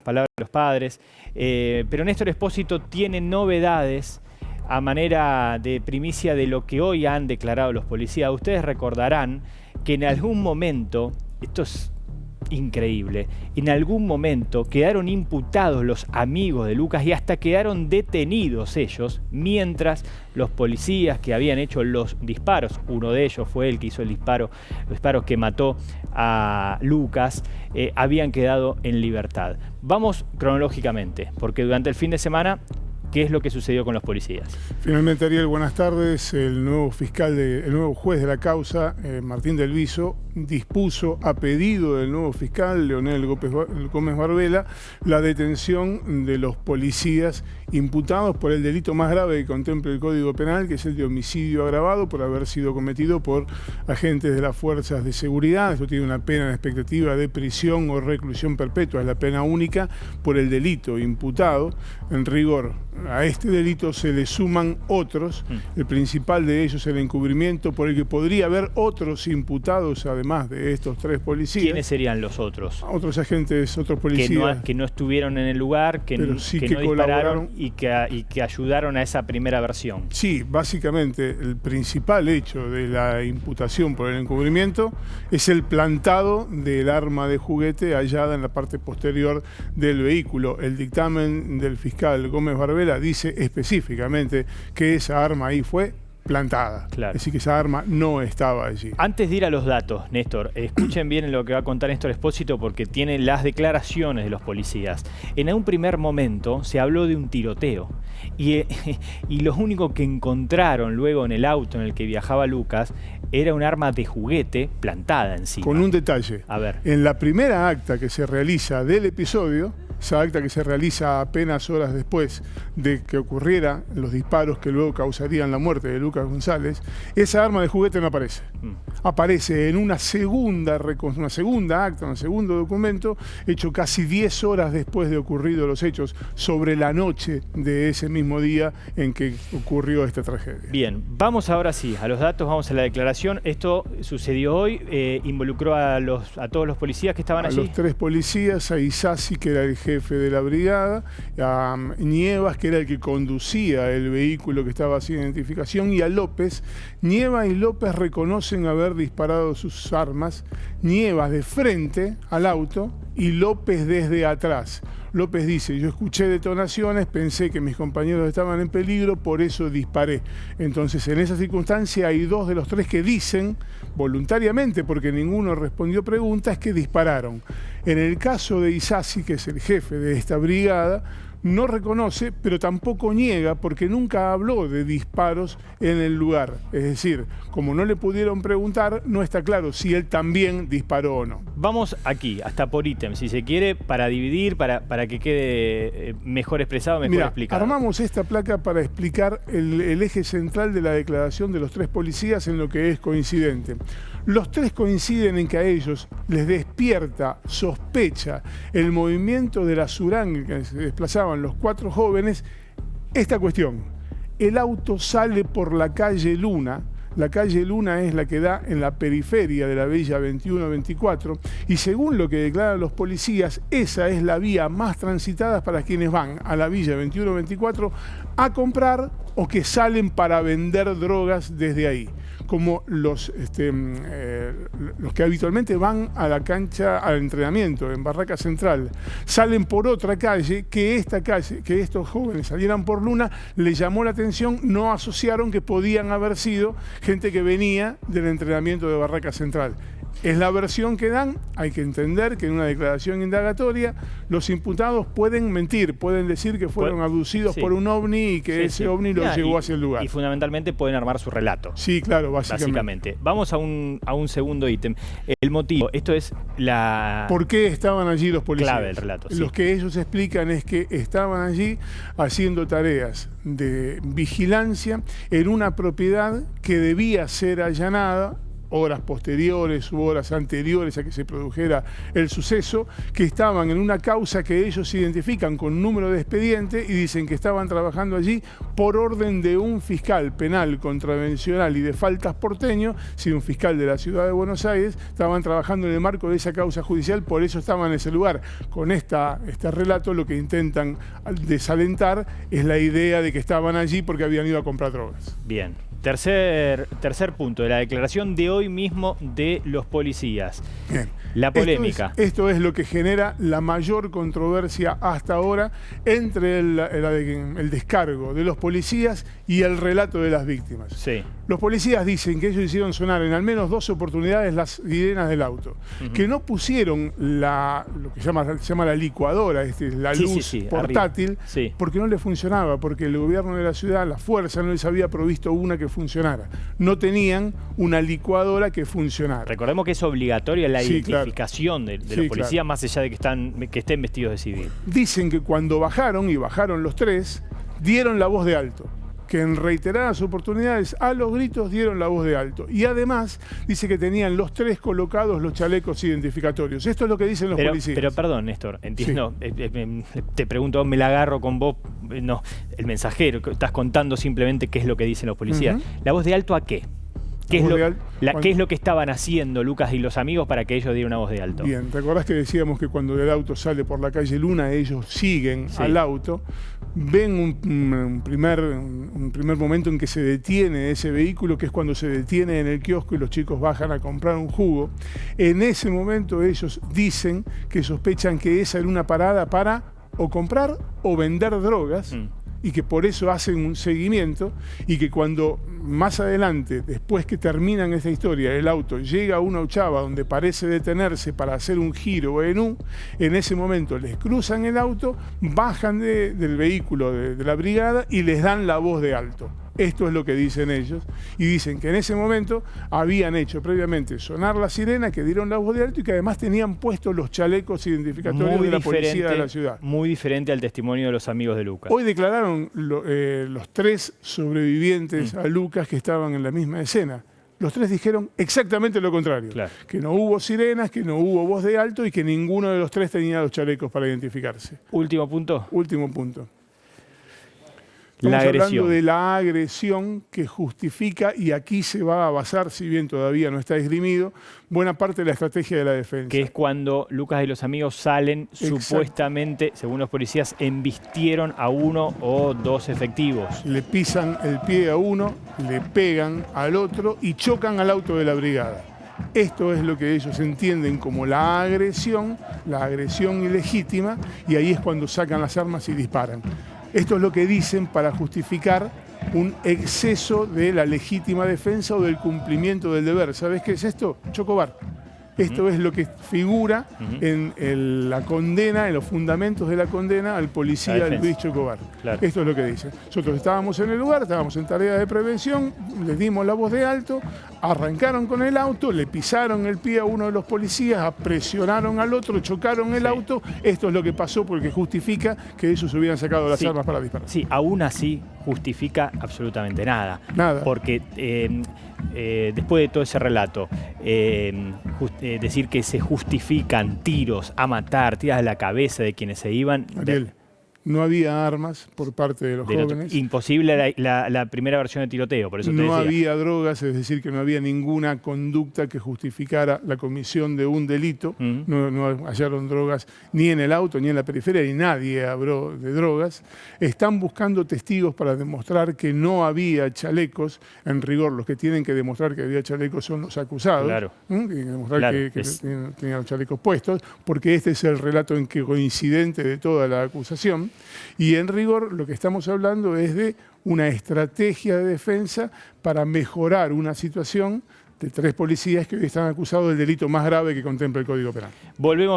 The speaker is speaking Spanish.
palabras de los padres. Pero Néstor Espósito tiene novedades a manera de primicia de lo que hoy han declarado los policías. Ustedes recordarán que en algún momento, esto es increíble, en algún momento quedaron imputados los amigos de Lucas y hasta quedaron detenidos ellos, mientras los policías que habían hecho los disparos, uno de ellos fue el que hizo los disparos que mató a Lucas, habían quedado en libertad. Vamos cronológicamente, porque durante el fin de semana, ¿qué es lo que sucedió con los policías? Finalmente, Ariel, buenas tardes. El nuevo juez de la causa, Martín del Viso, dispuso a pedido del nuevo fiscal, Leonel Gómez Barbela, la detención de los policías imputados por el delito más grave que contempla el Código Penal, que es el de homicidio agravado por haber sido cometido por agentes de las fuerzas de seguridad. Esto tiene una pena en expectativa de prisión o reclusión perpetua, es la pena única por el delito imputado. En rigor, a este delito se le suman otros, el principal de ellos el encubrimiento por el que podría haber otros imputados además de estos tres policías. ¿Quiénes serían los otros? Otros agentes, otros policías. Que no estuvieron en el lugar, que no dispararon y que ayudaron a esa primera versión. Sí, básicamente el principal hecho de la imputación por el encubrimiento es el plantado del arma de juguete hallada en la parte posterior del vehículo. El dictamen del fiscal Gómez Barbela dice específicamente que esa arma ahí fue plantada. Claro. Es decir, que esa arma no estaba allí. Antes de ir a los datos, Néstor, escuchen bien lo que va a contar Néstor Espósito porque tiene las declaraciones de los policías. En un primer momento se habló de un tiroteo y lo único que encontraron luego en el auto en el que viajaba Lucas era un arma de juguete plantada encima. Con un detalle. A ver. En la primera acta que se realiza del episodio, esa acta que se realiza apenas horas después de que ocurrieran los disparos que luego causarían la muerte de Lucas González, esa arma de juguete no aparece. Aparece en una segunda acta, un segundo documento, hecho casi 10 horas después de ocurridos los hechos, sobre la noche de ese mismo día en que ocurrió esta tragedia. Bien, vamos ahora sí a los datos, vamos a la declaración. Esto sucedió hoy, involucró a todos los policías que estaban allí. A los tres policías, a Isasi, que era el jefe de la brigada, a Nievas, que era el que conducía el vehículo que estaba sin identificación, y a López. Nievas y López reconocen haber disparado sus armas, Nievas de frente al auto y López desde atrás. López dice: yo escuché detonaciones, pensé que mis compañeros estaban en peligro, por eso disparé. Entonces, en esa circunstancia hay dos de los tres que dicen, voluntariamente, porque ninguno respondió preguntas, que dispararon. En el caso de Isasi, que es el jefe de esta brigada, no reconoce, pero tampoco niega, porque nunca habló de disparos en el lugar. Es decir, como no le pudieron preguntar, no está claro si él también disparó o no. Vamos aquí, hasta por ítem, si se quiere, para dividir, para que quede mejor expresado, mejor explicado. Armamos esta placa para explicar el eje central de la declaración de los tres policías en lo que es coincidente. Los tres coinciden en que a ellos les despierta sospecha el movimiento de la Surán en que se desplazaban los cuatro jóvenes. Esta cuestión: el auto sale por la calle Luna. La calle Luna es la que da en la periferia de la villa 21-24 y según lo que declaran los policías, esa es la vía más transitada para quienes van a la villa 21-24 a comprar o que salen para vender drogas desde ahí, como los que habitualmente van a la cancha, al entrenamiento en Barraca Central. Salen por otra calle, que estos jóvenes salieran por Luna, les llamó la atención, no asociaron que podían haber sido gente que venía del entrenamiento de Barraca Central. Es la versión que dan. Hay que entender que en una declaración indagatoria los imputados pueden mentir, pueden decir que fueron abducidos por un ovni y que ese ovni los llevó hacia el lugar. Y fundamentalmente pueden armar su relato. Sí, claro, básicamente. Vamos a un segundo ítem. El motivo, esto es la... ¿Por qué estaban allí los policías? Clave del relato. Lo que ellos explican es que estaban allí haciendo tareas de vigilancia en una propiedad que debía ser allanada horas posteriores u horas anteriores a que se produjera el suceso, que estaban en una causa que ellos identifican con número de expediente y dicen que estaban trabajando allí por orden de un fiscal penal contravencional y de faltas porteño, si un fiscal de la ciudad de Buenos Aires, estaban trabajando en el marco de esa causa judicial, por eso estaban en ese lugar. Con este relato lo que intentan desalentar es la idea de que estaban allí porque habían ido a comprar drogas. Bien. Tercer punto de la declaración de hoy mismo de los policías. Bien. La polémica. Esto es lo que genera la mayor controversia hasta ahora entre el descargo de los policías y el relato de las víctimas. Sí. Los policías dicen que ellos hicieron sonar en al menos 2 oportunidades las sirenas del auto, que no pusieron lo que se llama la licuadora, la luz portátil, porque no les funcionaba, porque el gobierno de la ciudad, la fuerza, no les había provisto una que funcionara. No tenían una licuadora que funcionara. Recordemos que es obligatoria la identificación de los policías, más allá de que estén vestidos de civil. Dicen que cuando bajaron, y bajaron los 3, dieron la voz de alto. Que en reiteradas oportunidades a los gritos dieron la voz de alto. Y además dice que tenían los 3 colocados los chalecos identificatorios. Esto es lo que dicen los policías. Pero perdón, Néstor, entiendo, te pregunto, me la agarro con vos, no, el mensajero, estás contando simplemente qué es lo que dicen los policías. ¿La voz de alto a qué? ¿Qué es lo que estaban haciendo Lucas y los amigos para que ellos dieran una voz de alto? Bien, ¿te acordás que decíamos que cuando el auto sale por la calle Luna, ellos siguen al auto? Ven un primer momento en que se detiene ese vehículo, que es cuando se detiene en el kiosco y los chicos bajan a comprar un jugo. En ese momento ellos dicen que sospechan que esa era una parada para o comprar o vender drogas. Y que por eso hacen un seguimiento, y que cuando más adelante, después que terminan esta historia, el auto llega a una ochava donde parece detenerse para hacer un giro en ese momento les cruzan el auto, bajan del vehículo de la brigada y les dan la voz de alto. Esto es lo que dicen ellos, y dicen que en ese momento habían hecho previamente sonar la sirena, que dieron la voz de alto y que además tenían puestos los chalecos identificatorios de la policía de la ciudad. Muy diferente al testimonio de los amigos de Lucas. Hoy declararon los 3 sobrevivientes a Lucas que estaban en la misma escena. Los 3 dijeron exactamente lo contrario, que no hubo sirenas, que no hubo voz de alto y que ninguno de los 3 tenía los chalecos para identificarse. Último punto. Último punto. Estamos hablando de la agresión que justifica, y aquí se va a basar, si bien todavía no está esgrimido, buena parte de la estrategia de la defensa. Que es cuando Lucas y los amigos salen, supuestamente, según los policías, embistieron a 1 o 2 efectivos. Le pisan el pie a uno, le pegan al otro y chocan al auto de la brigada. Esto es lo que ellos entienden como la agresión ilegítima, y ahí es cuando sacan las armas y disparan. Esto es lo que dicen para justificar un exceso de la legítima defensa o del cumplimiento del deber. ¿Sabes qué es esto? Chocobar. Esto es lo que figura en la condena, en los fundamentos de la condena al policía Luis Chocobar. Esto es lo que dice. Nosotros estábamos en el lugar, estábamos en tarea de prevención, les dimos la voz de alto, arrancaron con el auto, le pisaron el pie a uno de los policías, presionaron al otro, chocaron el auto. Esto es lo que pasó, porque justifica que ellos hubieran sacado las armas para disparar. Sí, aún así justifica absolutamente nada. Nada. Porque después de todo ese relato, decir que se justifican tiros a matar, tiras a la cabeza de quienes se iban... No había armas por parte de los jóvenes. Imposible la primera versión de tiroteo, por eso te decía. No había drogas, es decir, que no había ninguna conducta que justificara la comisión de un delito. No hallaron drogas ni en el auto, ni en la periferia, y nadie habló de drogas. Están buscando testigos para demostrar que no había chalecos. En rigor, los que tienen que demostrar que había chalecos son los acusados. Tienen que demostrar que tenían los chalecos puestos, porque este es el relato en que coincidente de toda la acusación. Y en rigor lo que estamos hablando es de una estrategia de defensa para mejorar una situación de 3 policías que hoy están acusados del delito más grave que contempla el Código Penal. Volvemos.